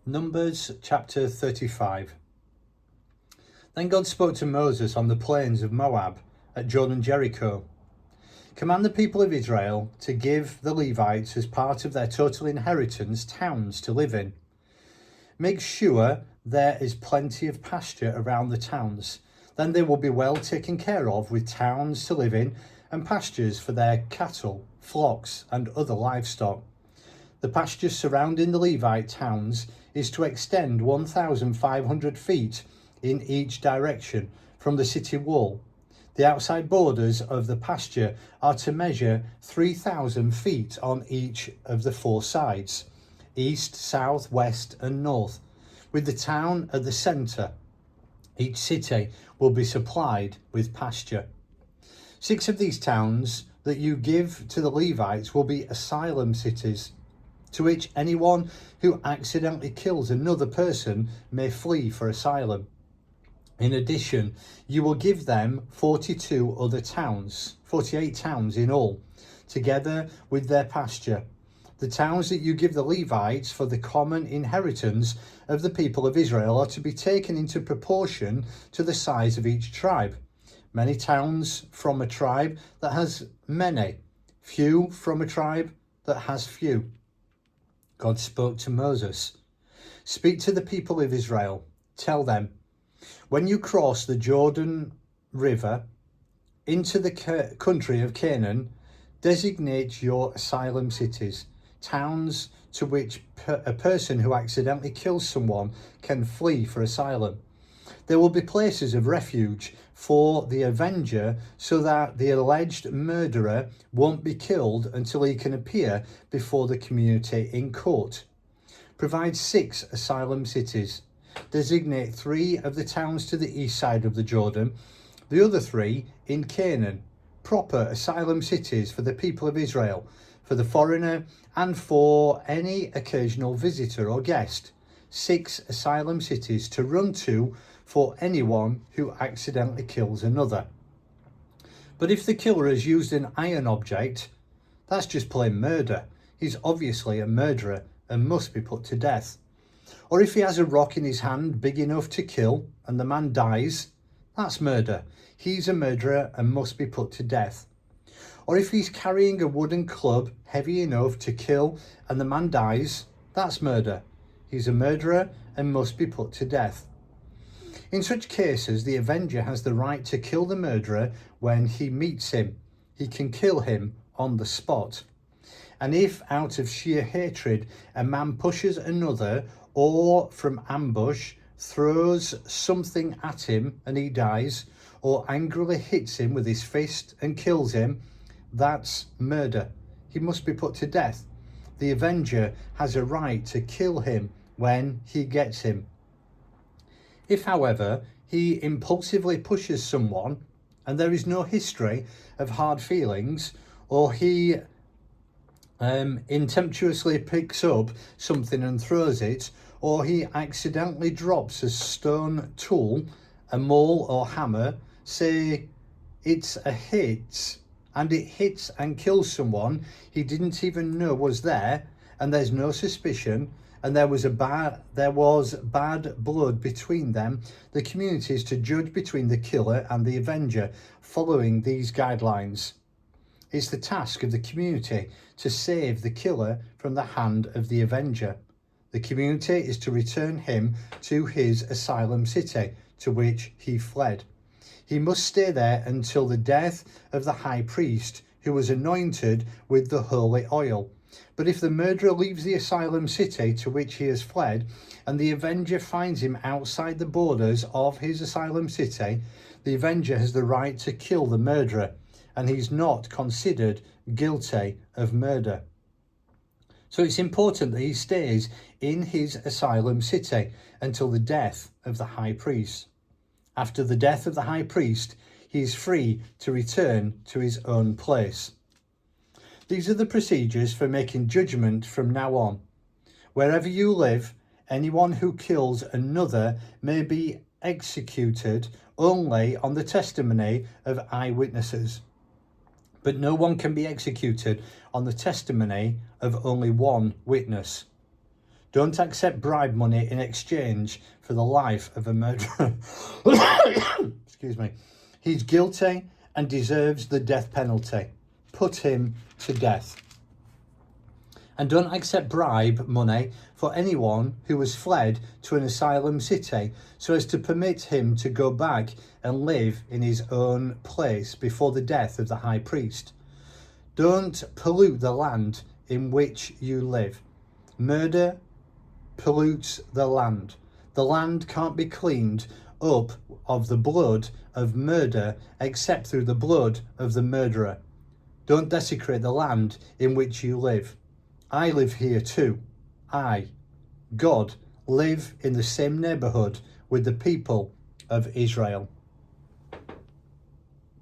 Numbers chapter 35. Then God spoke to Moses on the plains of Moab at Jordan-Jericho. Command the people of Israel to give the Levites as part of their total inheritance towns to live in. Make sure there is plenty of pasture around the towns. Then they will be well taken care of with towns to live in and pastures for their cattle, flocks and other livestock. The pastures surrounding the Levite towns is to extend 1,500 feet in each direction from the city wall. The outside borders of the pasture are to measure 3,000 feet on each of the four sides, east, south, west and north, with the town at the centre. Each city will be supplied with pasture. 6 of these towns that you give to the Levites will be asylum-cities, to which anyone who accidentally kills another person may flee for asylum. In addition, you will give them 42 other towns, 48 towns in all, together with their pasture. The towns that you give the Levites for the common inheritance of the people of Israel are to be taken into proportion to the size of each tribe. Many towns from a tribe that has many, few from a tribe that has few. God spoke to Moses. Speak to the people of Israel. Tell them, when you cross the Jordan River into the country of Canaan, designate your asylum cities, towns to which a person who accidentally kills someone can flee for asylum. There will be places of refuge for the avenger so that the alleged murderer won't be killed until he can appear before the community in court. Provide 6 asylum cities. Designate 3 of the towns to the east side of the Jordan, the other 3 in Canaan, proper asylum cities for the people of Israel, for the foreigner and for any occasional visitor or guest. 6 asylum cities to run to for anyone who accidentally kills another. But if the killer has used an iron object, that's just plain murder. He's obviously a murderer and must be put to death. Or if he has a rock in his hand big enough to kill and the man dies, that's murder. He's a murderer and must be put to death. Or if he's carrying a wooden club heavy enough to kill and the man dies, that's murder. He's a murderer and must be put to death. In such cases, the avenger has the right to kill the murderer when he meets him. He can kill him on the spot. And if out of sheer hatred a man pushes another or from ambush throws something at him and he dies, or angrily hits him with his fist and kills him, that's murder. He must be put to death. The avenger has a right to kill him when he gets him. If, however, he impulsively pushes someone and there is no history of hard feelings, or he impetuously picks up something and throws it, or he accidentally drops a stone tool, a maul or hammer, say it's a hit, and it hits and kills someone he didn't even know was there, and there's no suspicion, and there was bad blood between them, the community is to judge between the killer and the avenger following these guidelines. It's the task of the community to save the killer from the hand of the avenger. The community is to return him to his asylum city to which he fled. He must stay there until the death of the high priest, who was anointed with the holy oil. But if the murderer leaves the asylum city to which he has fled, and the avenger finds him outside the borders of his asylum city, the avenger has the right to kill the murderer, and he's not considered guilty of murder. So it's important that he stays in his asylum city until the death of the high priest. After the death of the high priest, he is free to return to his own place. These are the procedures for making judgment from now on. Wherever you live, anyone who kills another may be executed only on the testimony of eyewitnesses. But no one can be executed on the testimony of only one witness. Don't accept bribe money in exchange for the life of a murderer. Excuse me. He's guilty and deserves the death penalty. Put him to death. And don't accept bribe money for anyone who has fled to an asylum city so as to permit him to go back and live in his own place before the death of the high priest. Don't pollute the land in which you live. Murder pollutes the land. The land can't be cleaned up of the blood of murder except through the blood of the murderer. Don't desecrate the land in which you live. I live here too. I, God, live in the same neighborhood with the people of Israel.